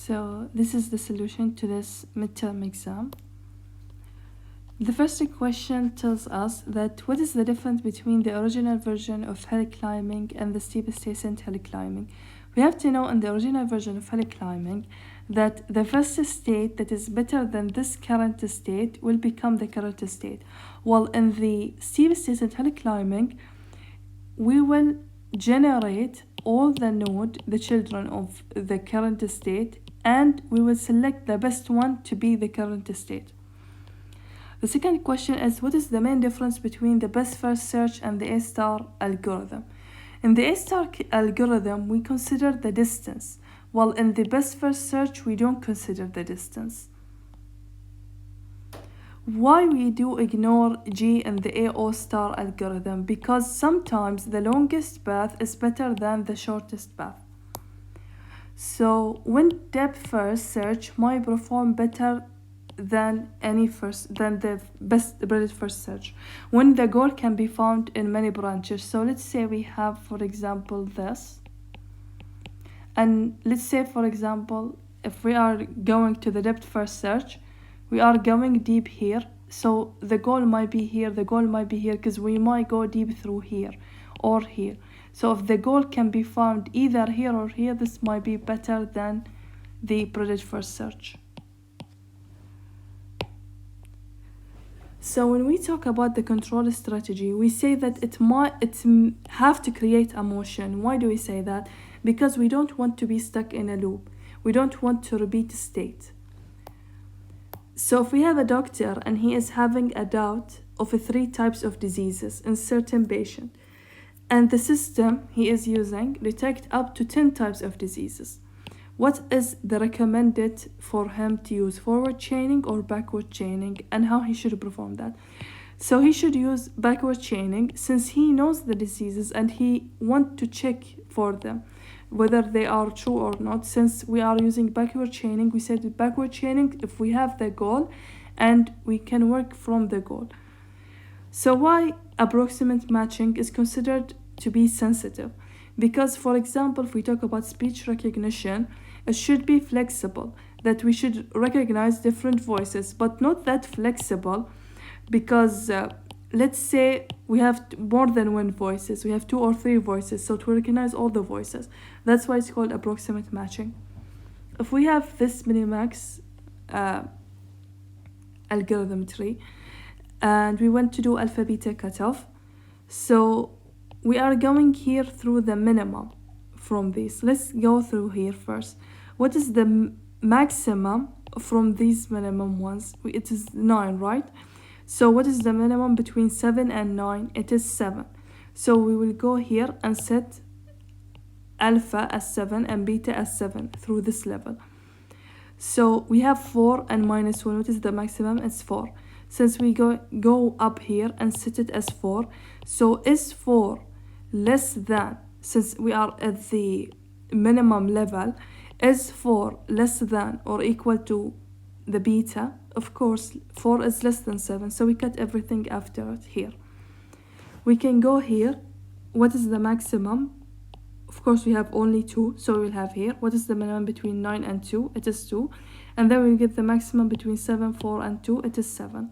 So this is the solution to this midterm exam. The first question tells us that what is the difference between the original version of hill climbing and the steepest descent hill climbing? We have to know in the original version of hill climbing that the first state that is better than this current state will become the current state. While in the steepest descent hill climbing, we will generate all the node, the children of the current state, and we will select the best one to be the current state. The second question is, what is the main difference between the best first search and the A-star algorithm? In the A-star algorithm, we consider the distance, while in the best first search, we don't consider the distance. Why we do ignore G in the AO-star algorithm? Because sometimes the longest path is better than the shortest path. So when depth first search might perform better than the best breadth first search when the goal can be found in many branches. So let's say we have, for example, this, and let's say, for example, if we are going to the depth first search, we are going deep here, so the goal might be here, the goal might be here, because we might go deep through here or here. So if the goal can be found either here or here, this might be better than the breadth first search. So when we talk about the control strategy, we say that it have to create a motion. Why do we say that? Because we don't want to be stuck in a loop. We don't want to repeat a state. So if we have a doctor and he is having a doubt of 3 types of diseases in certain patient, and the system he is using detect up to 10 types of diseases, what is the recommended for him to use, forward chaining or backward chaining, and how he should perform that? So he should use backward chaining since he knows the diseases and he wants to check for them whether they are true or not. Since we are using backward chaining, we said backward chaining if we have the goal and we can work from the goal. So why approximate matching is considered to be sensitive? Because, for example, if we talk about speech recognition, it should be flexible, that we should recognize different voices, but not that flexible because let's say we have more than one voices, we have 2 or 3 voices, so to recognize all the voices. That's why it's called approximate matching. If we have this minimax algorithm tree and we want to do alpha beta cutoff, so we are going here through the minimum from this. Let's go through here first. What is the maximum from these minimum ones? It is 9, right? So what is the minimum between 7 and 9? It is 7. So we will go here and set alpha as 7 and beta as 7 through this level. So we have 4 and minus 1. What is the maximum? It's 4. Since we go up here and set it as 4, so is 4 less than, since we are at the minimum level, is 4 less than or equal to the beta? Of course, 4 is less than 7, so we cut everything after it here. We can go here. What is the maximum? Of course, we have only 2, so we'll have here. What is the minimum between 9 and 2? It is 2. And then we'll get the maximum between 7, 4, and 2. It is 7.